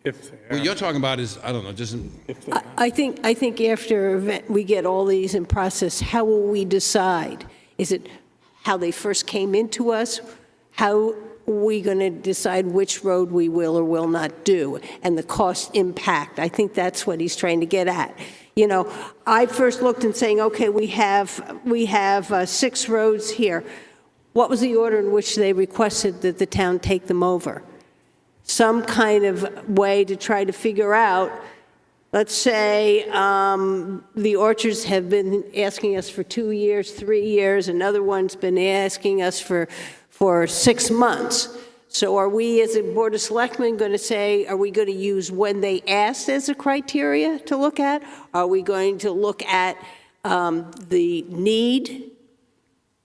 If they What are. you're talking about is, I don't know, doesn't, If they are. I think after we get all these in process, how will we decide? Is it how they first came into us? How are we going to decide which road we will or will not do? And the cost impact, I think that's what he's trying to get at. You know, I first looked and saying, okay, we have 6 roads here. What was the order in which they requested that the town take them over? Some kind of way to try to figure out, let's say the Orchards have been asking us for 2 years, 3 years, another one's been asking us for 6 months. So are we, as a Board of Selectmen, going to say, are we going to use when they asked as a criteria to look at? Are we going to look at the need?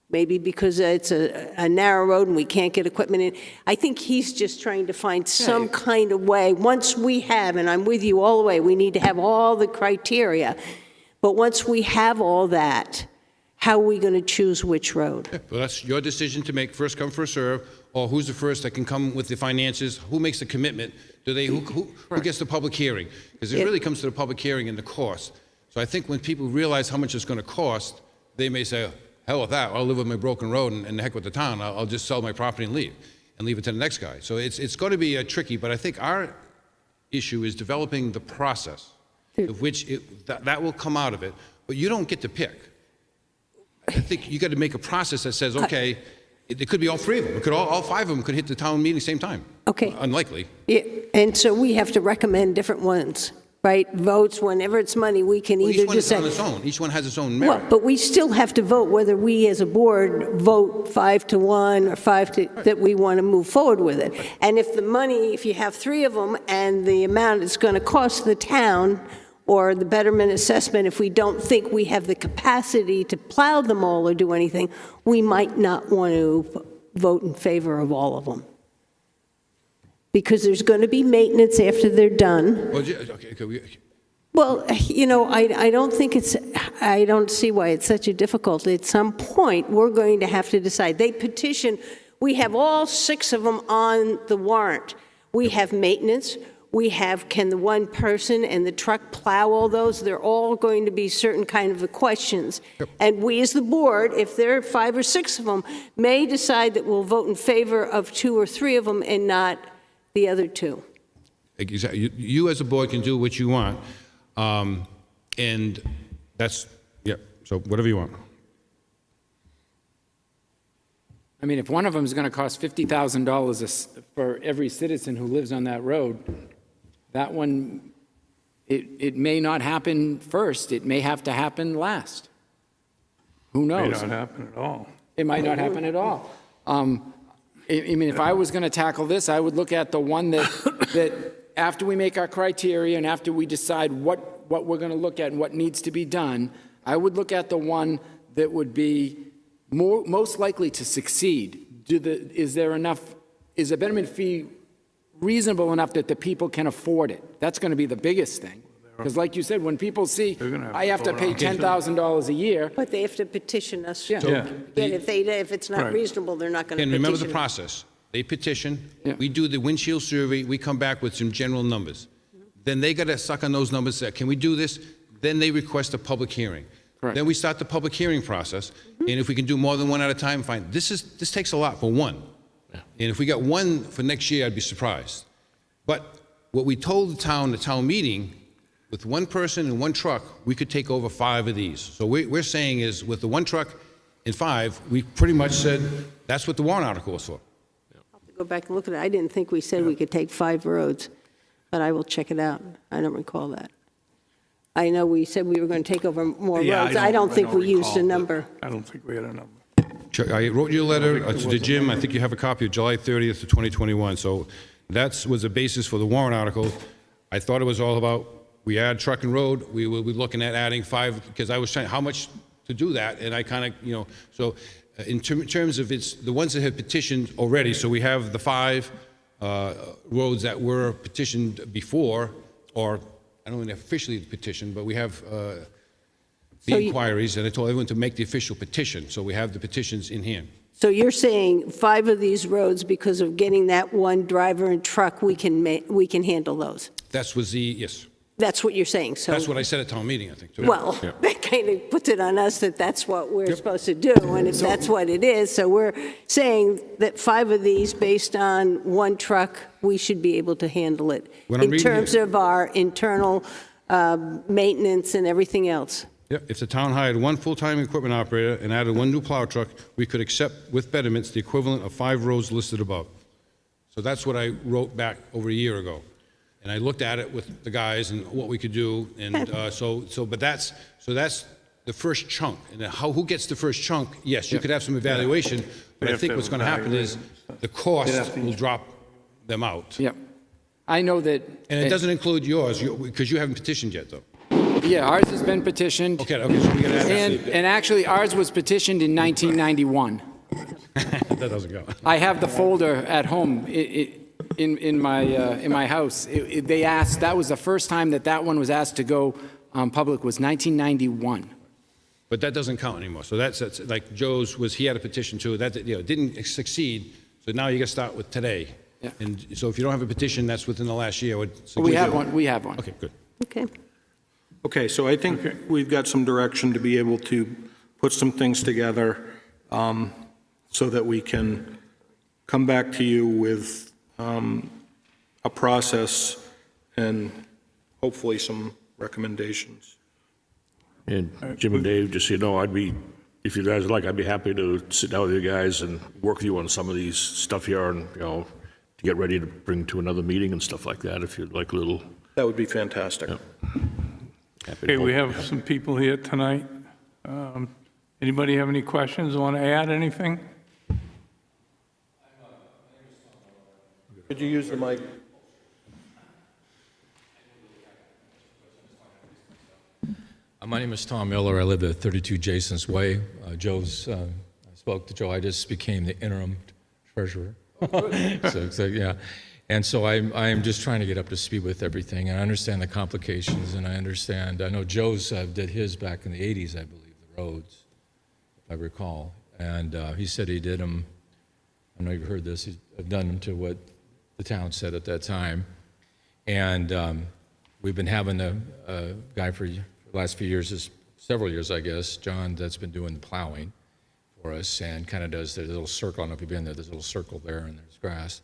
Maybe because it's a narrow road and we can't get equipment in. I think he's just trying to find some kind of way. Once we have, and I'm with you all the way, we need to have all the criteria. But once we have all that, how are we going to choose which road? well, that's your decision to make, first come, first serve, or who's the first that can come with the finances, who makes the commitment, who gets the public hearing? Because it really comes to the public hearing and the cost. So I think when people realize how much it's going to cost, they may say, hell with that, I'll live with my broken road and heck with the town, I'll just sell my property and leave it to the next guy. So it's going to be tricky, but I think our issue is developing the process of which that will come out of it, but you don't get to pick. I think you got to make a process that says, okay, it could be all 3 of them. It could all 5 of them could hit the town meeting same time. Okay. Unlikely. Yeah, and so we have to recommend different ones, right? Votes, whenever it's money, we can Well, either each one is decide. on its own. Each one has its own Well, merit. but we still have to vote whether we as a board vote 5-1 or 5 that we want to move forward with it. And if the money, if you have 3 of them and the amount it's going to cost the town or the betterment assessment, if we don't think we have the capacity to plow them all or do anything, we might not want to vote in favor of all of them. Because there's going to be maintenance after they're done. Well, okay, Well, you know, I don't think I don't see why it's such a difficulty. At some point, we're going to have to decide. They petition, we have all 6 of them on the warrant. We have maintenance, we have, can the one person and the truck plow all those? They're all going to be certain kind of questions. And we as the board, if there are 5 or 6 of them, may decide that we'll vote in favor of 2 or 3 of them and not the other 2. Exactly. You as a board can do what you want. And that's, yeah, so whatever you want. I mean, if one of them is going to cost $50,000 for every citizen who lives on that road, that one, it may not happen first. It may have to happen last. Who May knows? not happen at all. It might not happen at all. I mean, if I was going to tackle this, I would look at the one that after we make our criteria and after we decide what we're going to look at and what needs to be done, I would look at the one that would be most likely to succeed. Is a betterment fee reasonable enough that the people can afford it? That's going to be the biggest thing. Because like you said, when people see, I have to pay $10,000 a year. But they have to petition us. Yeah. Again, if it's not Right. reasonable, they're not going to And petition. remember the us. process. They petition, Yeah. we do the windshield survey, we come back with some general numbers. Then they got to suck on those numbers, say, can we do this? Then they request a public hearing. Correct. Then we start the public hearing process, and if we can do more than one at a time, fine. This takes a lot for one. And if we got one for next year, I'd be surprised. But what we told the town meeting, with one person and one truck, we could take over 5 of these. So we're saying is, with the one truck and 5, we pretty much said, that's what the warrant article was for. I'll have to go back and look at it. I didn't think we said we could take 5 roads, but I will check it out. I don't recall that. I know we said we were going to take over more Yeah, roads. I don't think we used recall, a but- number. I don't think we had a number. I wrote you a letter to Jim, I think you have a copy of July 30th of 2021, so that was the basis for the warrant article. I thought it was all about, we add truck and road, we will be looking at adding 5, because I was trying, how much to do that, and I kind of, so in terms of it's, the ones that have petitioned already, so we have the 5 roads that were petitioned before, or I don't know officially petitioned, but we have the So you- inquiries, and I told everyone to make the official petition, so we have the petitions in hand. So you're saying 5 of these roads, because of getting that one driver and truck, we can handle those? That was the, yes, That's what you're saying, so. that's what I said at town meeting, I think, too. Well, that kind of puts it on us that that's what we're supposed to do, and if that's what it is, so we're saying that 5 of these, based on one truck, we should be able to handle it When I'm in reading terms it- of our internal maintenance and everything else. Yeah, if the town hired one full-time equipment operator and added one new plow truck, we could accept with betterments the equivalent of 5 roads listed above. So that's what I wrote back over a year ago. And I looked at it with the guys and what we could do, and but that's the first chunk. And then who gets the first chunk? Yes, you could have some evaluation, but I have think to what's going to happen is the cost will drop them out. Yep. I know that. And it doesn't include yours, because you haven't petitioned yet, though. Yeah, ours has been petitioned. Okay, so we got to add that. And actually, ours was petitioned in 1991. That doesn't go. I have the folder at home in my house. They asked, that was the first time that one was asked to go public, was 1991. But that doesn't count anymore. So that's like Joe's he had a petition too. That, didn't succeed. So now you got to start with today. Yeah. And so if you don't have a petition, that's within the last year. We have one, we have one. Okay, good. Okay. Okay, so I think we've got some direction to be able to put some things together so that we can come back to you with a process and hopefully some recommendations. And Jim and Dave, just so you know, if you guys like, I'd be happy to sit down with you guys and work with you on some of these stuff here and, to get ready to bring to another meeting and stuff like that, if you'd like a little. That would be fantastic. Yep. Happy to Okay, we help. have some people here tonight. Anybody have any questions, want to add anything? Could you use the mic? My name is Tom Miller. I live at 32 Jason's Way. I spoke to Joe. I just became the interim treasurer. So, yeah. And so I'm just trying to get up to speed with everything. And I understand the complications, and I know Joe's did his back in the 80s, I believe, the roads, if I recall. And he said he did them, I know you've heard this, he's done them to what the town said at that time. And we've been having a guy for the last few years, several years, I guess, John, that's been doing the plowing for us and kind of does the little circle. I don't know if you've been there, there's a little circle there and there's grass.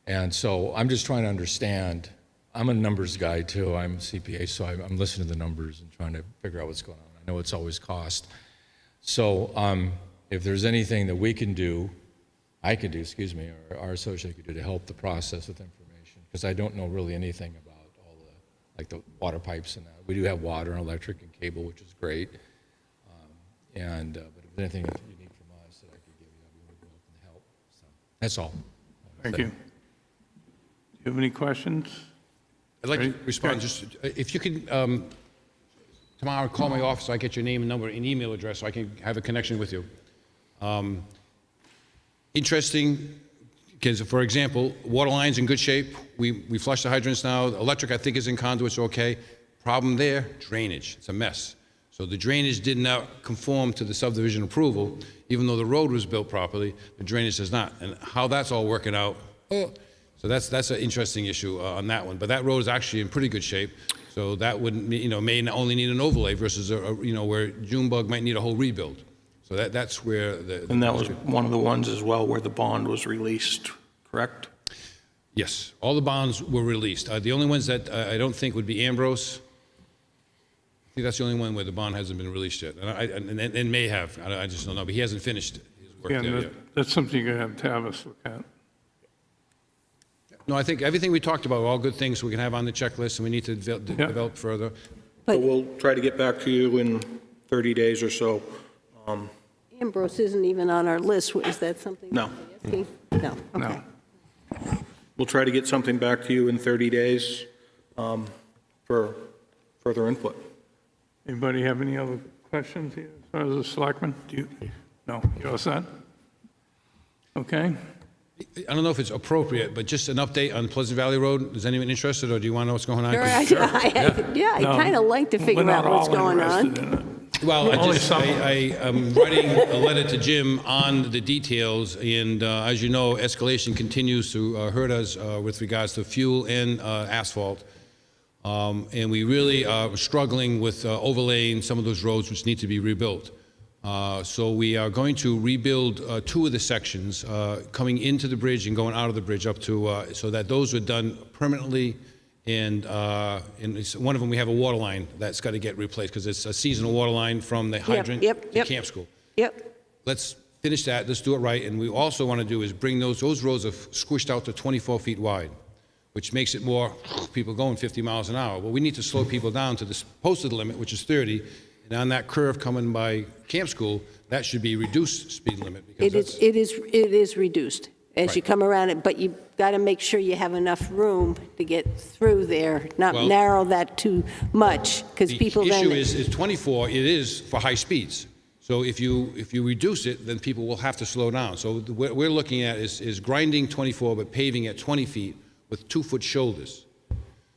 And so I'm just trying to understand. I'm a numbers guy too. I'm a CPA, so I'm listening to the numbers and trying to figure out what's going on. I know it's always cost. So if there's anything that we can do, I could do, or our associate could do to help the process with information, because I don't know really anything about all the water pipes and that. We do have water and electric and cable, which is great. But if there's anything you need from us that I could give you, I'd be welcome to help. So, That's all. Thank you. Do you have any questions? I'd like to Ready? respond, just, if you can, tomorrow, call my office, I get your name and number and email address, so I can have a connection with you. Interesting, because, for example, water line's in good shape, we flush the hydrants now, electric, I think, is in conduits, okay. Problem there, drainage, it's a mess. So the drainage did not conform to the subdivision approval, even though the road was built properly, the drainage does not. And how that's all working out, so that's an interesting issue on that one. But that road is actually in pretty good shape, so that wouldn't, may only need an overlay versus, where Junebug might need a whole rebuild. So that's where the... And that was one of the ones as well where the bond was released, correct? Yes, all the bonds were released. The only ones that I don't think would be Ambrose. I think that's the only one where the bond hasn't been released yet, and may have. I just don't know, but he hasn't finished his work Yeah, there yet. that's something you're going to have Tavis look at. No, I think everything we talked about are all good things we can have on the checklist, and we need to develop further. So we'll try to get back to you in 30 days or so. Ambrose isn't even on our list. Is that something? No. No, okay. No. We'll try to get something back to you in 30 days for further input. Anybody have any other questions here as far as the selectmen? Do you? No, you all set? Okay. I don't know if it's appropriate, but just an update on Pleasant Valley Road. Is anyone interested, or do you want to know what's going on? Sure, I No, kind of like to we're figure not out what's all going on. interested in it. Well, Only some. I am writing a letter to Jim on the details, and as you know, escalation continues to hurt us with regards to fuel and asphalt. And we really are struggling with overlaying some of those roads which need to be rebuilt. So we are going to rebuild two of the sections coming into the bridge and going out of the bridge up to, so that those are done permanently. And one of them, we have a water line that's got to get replaced because it's a seasonal water line from the hydrant to camp school. Yep. Let's finish that, let's do it right. And we also want to do is bring those roads are squished out to 24 feet wide, which makes it more people going 50 miles an hour. But we need to slow people down to the posted limit, which is 30. And on that curve coming by camp school, that should be reduced speed limit. Because It is reduced as you come around it, but you got to make sure you have enough room to get through there, not Well, narrow that too much, because people then... The issue is 24, it is for high speeds. So if you reduce it, then people will have to slow down. So what we're looking at is grinding 24, but paving at 20 feet with 2-foot shoulders.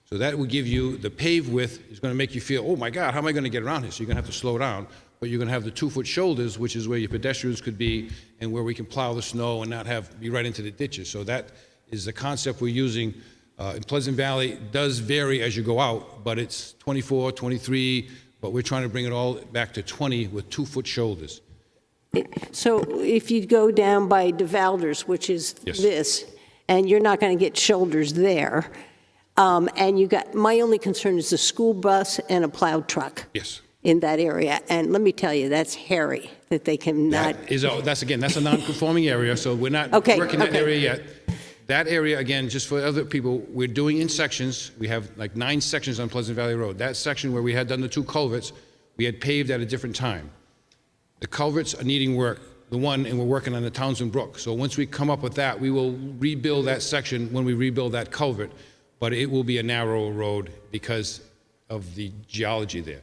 So that will give you, the pave width is going to make you feel, oh my God, how am I going to get around here? So you're going to have to slow down, but you're going to have the 2-foot shoulders, which is where your pedestrians could be and where we can plow the snow and not be right into the ditches. So that is the concept we're using. In Pleasant Valley, it does vary as you go out, but it's 24, 23, but we're trying to bring it all back to 20 with 2-foot shoulders. So if you go down by DeValders, which is Yes. this, and you're not going to get shoulders there, and you got, my only concern is the school bus and a plowed truck. Yes. In that area, and let me tell you, that's hairy, that they cannot... That's a non-conforming area, so we're not Okay, working that okay. area yet. That area, again, just for other people, we're doing in sections. We have like 9 sections on Pleasant Valley Road. That section where we had done the 2 culverts, we had paved at a different time. The culverts are needing work, and we're working on the Townsend Brook. So once we come up with that, we will rebuild that section when we rebuild that culvert, but it will be a narrower road because of the geology there.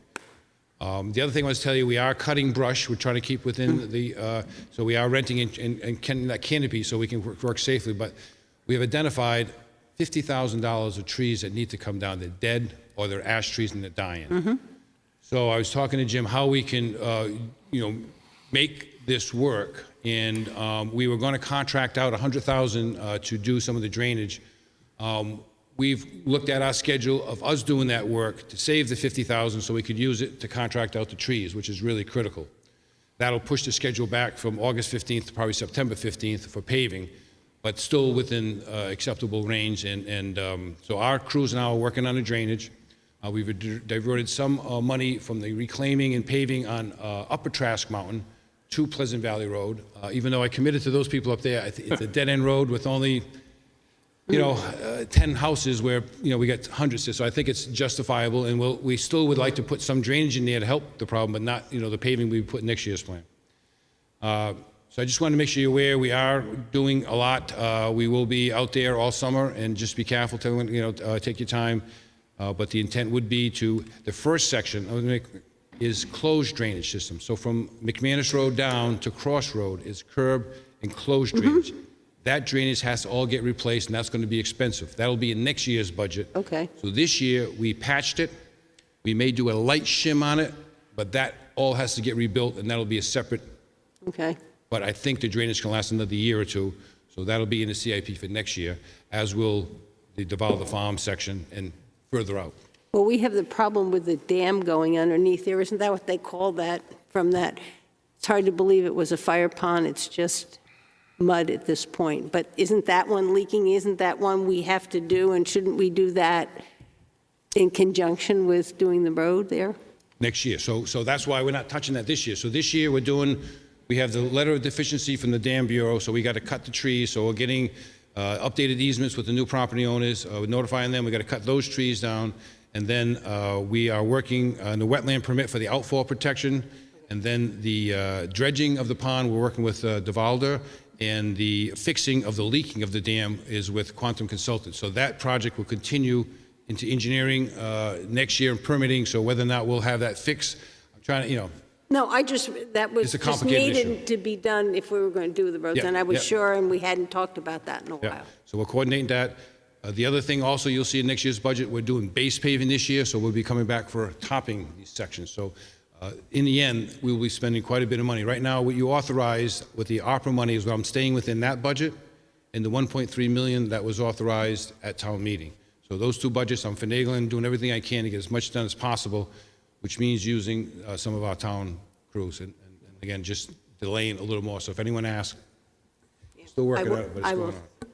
The other thing I was telling you, we are cutting brush. We're trying to keep within the, so we are renting in that canopy so we can work safely. But we have identified $50,000 of trees that need to come down. They're dead or they're ash trees and they're dying. So I was talking to Jim how we can, make this work. And we were going to contract out $100,000 to do some of the drainage. We've looked at our schedule of us doing that work to save the $50,000 so we could use it to contract out the trees, which is really critical. That'll push the schedule back from August 15th to probably September 15th for paving, but still within acceptable range. So our crews now are working on the drainage. We've diverted some money from the reclaiming and paving on Upper Trask Mountain to Pleasant Valley Road. Even though I committed to those people up there, it's a dead-end road with only 10 houses where, we got hundreds there. So I think it's justifiable, and we still would like to put some drainage in there to help the problem, but not, the paving we put in next year's plan. So I just want to make sure you're aware, we are doing a lot. We will be out there all summer, and just be careful, take your time. But the intent would be to, the first section is closed drainage system. So from McManus Road down to Cross Road is curb and closed drainage. That drainage has to all get replaced, and that's going to be expensive. That'll be in next year's budget. Okay. So this year, we patched it. We may do a light shim on it, but that all has to get rebuilt, and that'll be a separate. Okay. But I think the drainage can last another year or two, so that'll be in the CIP for next year, as will the Deval the Farm section and further out. Well, we have the problem with the dam going underneath there. Isn't that what they call that from that? It's hard to believe it was a fire pond. It's just mud at this point. But isn't that one leaking? Isn't that one we have to do? And shouldn't we do that in conjunction with doing the road there? Next year. So that's why we're not touching that this year. So this year, we have the letter of deficiency from the Dam Bureau, so we got to cut the trees. So we're getting updated easements with the new property owners. We're notifying them. We got to cut those trees down. And then we are working on the wetland permit for the outfall protection. And then the dredging of the pond, we're working with DeValder. And the fixing of the leaking of the dam is with Quantum Consultants. So that project will continue into engineering next year and permitting. So whether or not we'll have that fix, I'm trying to, No, that was It's a just complicated needed issue. to be done if we were going to do the roads. Yeah, And I was yeah. sure, and we hadn't talked about that in a Yeah, while. so we're coordinating that. The other thing also you'll see in next year's budget, we're doing base paving this year, so we'll be coming back for topping these sections. So in the end, we will be spending quite a bit of money. Right now, what you authorized with the ARPA money is what I'm staying within that budget and the 1.3 million that was authorized at town meeting. So those two budgets, I'm finagling, doing everything I can to get as much done as possible, which means using some of our town crews. And again, just delaying a little more. So if anyone asks, still working on it, but it's I going will. on.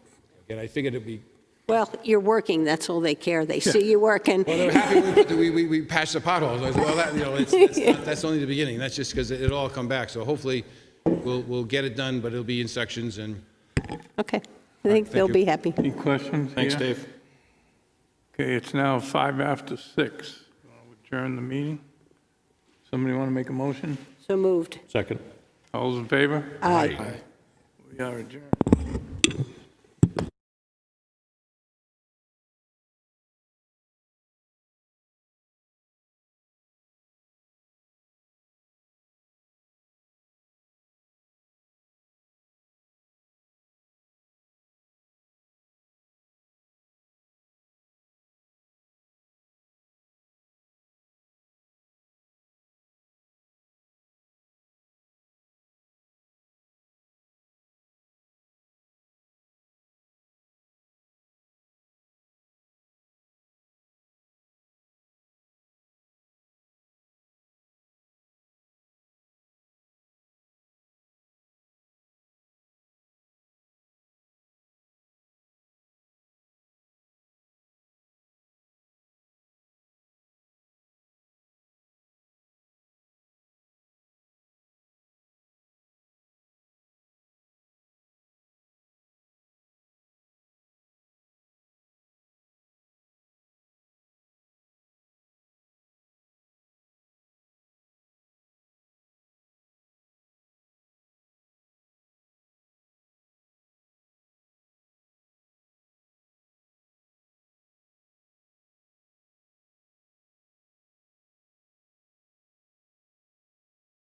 Again, I figured it'd be. Well, you're working, that's all they care. They see you working. Well, they're happy we patched the potholes. I said, well, that's only the beginning. That's just because it'll all come back. So hopefully we'll get it done, but it'll be in sections. And Okay, I think thank they'll you. be happy. Any questions? Thanks, here? Dave. Okay, it's now 5 after 6. I'll adjourn the meeting. Somebody want to make a motion? So moved. Second. All those in favor? Aye. We are adjourned.